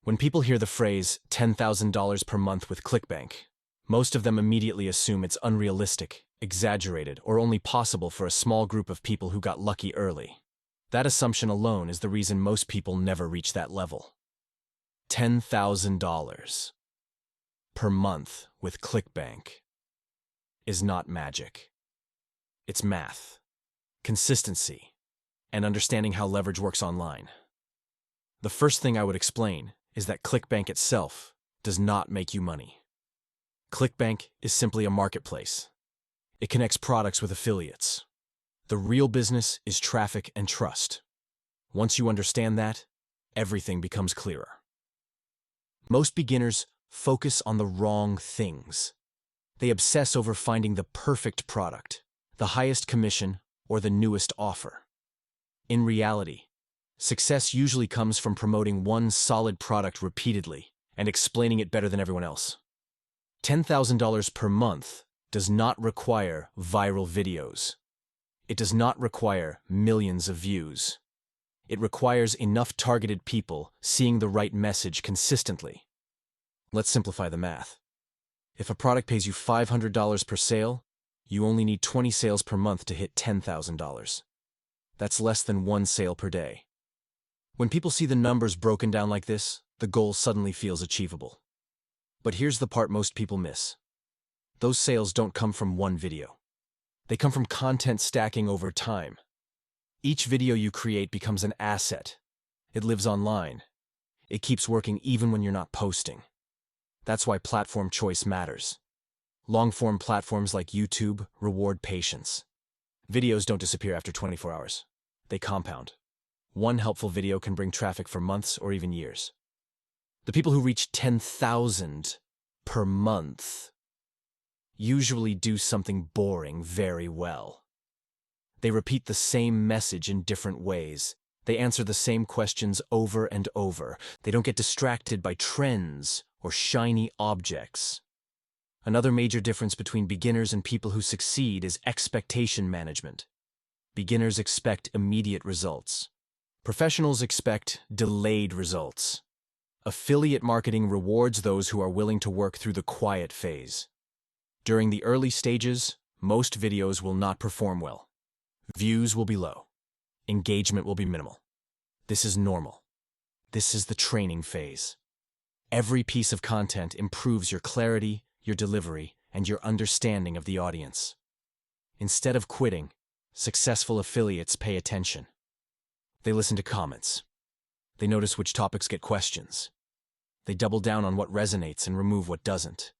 When people hear the phrase $10,000 per month with ClickBank, most of them immediately assume it's unrealistic, exaggerated, or only possible for a small group of people who got lucky early. That assumption alone is the reason most people never reach that level. $10,000 per month with ClickBank is not magic. It's math, consistency, and understanding how leverage works online. The first thing I would explain is that ClickBank itself does not make you money. ClickBank is simply a marketplace. It connects products with affiliates. The real business is traffic and trust. Once you understand that, everything becomes clearer. Most beginners focus on the wrong things. They obsess over finding the perfect product, the highest commission, or the newest offer. In reality, success usually comes from promoting one solid product repeatedly and explaining it better than everyone else. $10,000 per month does not require viral videos. It does not require millions of views. It requires enough targeted people seeing the right message consistently. Let's simplify the math. If a product pays you $500 per sale, you only need 20 sales per month to hit $10,000. That's less than one sale per day. When people see the numbers broken down like this, the goal suddenly feels achievable. But here's the part most people miss. Those sales don't come from one video. They come from content stacking over time. Each video you create becomes an asset. It lives online. It keeps working even when you're not posting. That's why platform choice matters. Long-form platforms like YouTube reward patience. Videos don't disappear after 24 hours. They compound. One helpful video can bring traffic for months or even years. The people who reach 10,000 per month usually do something boring very well. They repeat the same message in different ways. They answer the same questions over and over. They don't get distracted by trends or shiny objects. Another major difference between beginners and people who succeed is expectation management. Beginners expect immediate results. Professionals expect delayed results. Affiliate marketing rewards those who are willing to work through the quiet phase. During the early stages, most videos will not perform well. Views will be low. Engagement will be minimal. This is normal. This is the training phase. Every piece of content improves your clarity, your delivery, and your understanding of the audience. Instead of quitting, successful affiliates pay attention. They listen to comments. They notice which topics get questions. They double down on what resonates and remove what doesn't.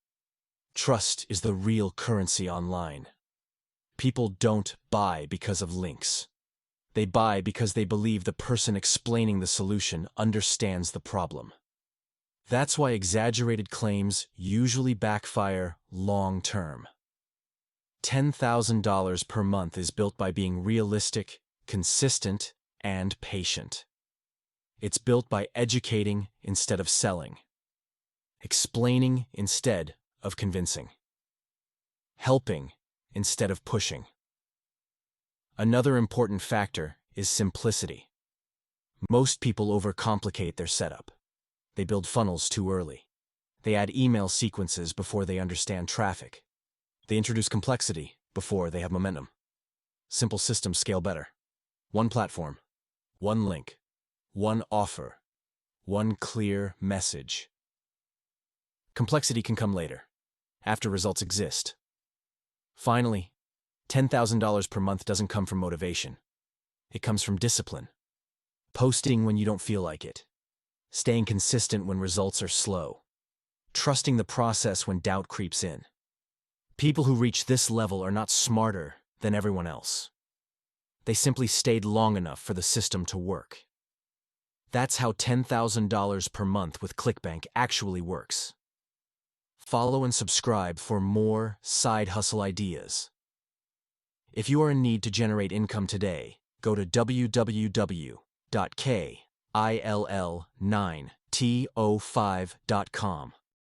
Trust is the real currency online. People don't buy because of links. They buy because they believe the person explaining the solution understands the problem. That's why exaggerated claims usually backfire long-term. $10,000 per month is built by being realistic, consistent, and patient. It's built by educating instead of selling, explaining instead of convincing, helping instead of pushing. Another important factor is simplicity. Most people overcomplicate their setup. They build funnels too early. They add email sequences before they understand traffic. They introduce complexity before they have momentum. Simple systems scale better. One platform, one link, one offer, one clear message. Complexity can come later, after results exist. Finally, $10,000 per month doesn't come from motivation. It comes from discipline. Posting when you don't feel like it. Staying consistent when results are slow. Trusting the process when doubt creeps in. People who reach this level are not smarter than everyone else. They simply stayed long enough for the system to work. That's how $10,000 per month with ClickBank actually works. Follow and subscribe for more side hustle ideas. If you are in need to generate income today, go to www.kill9to5.com.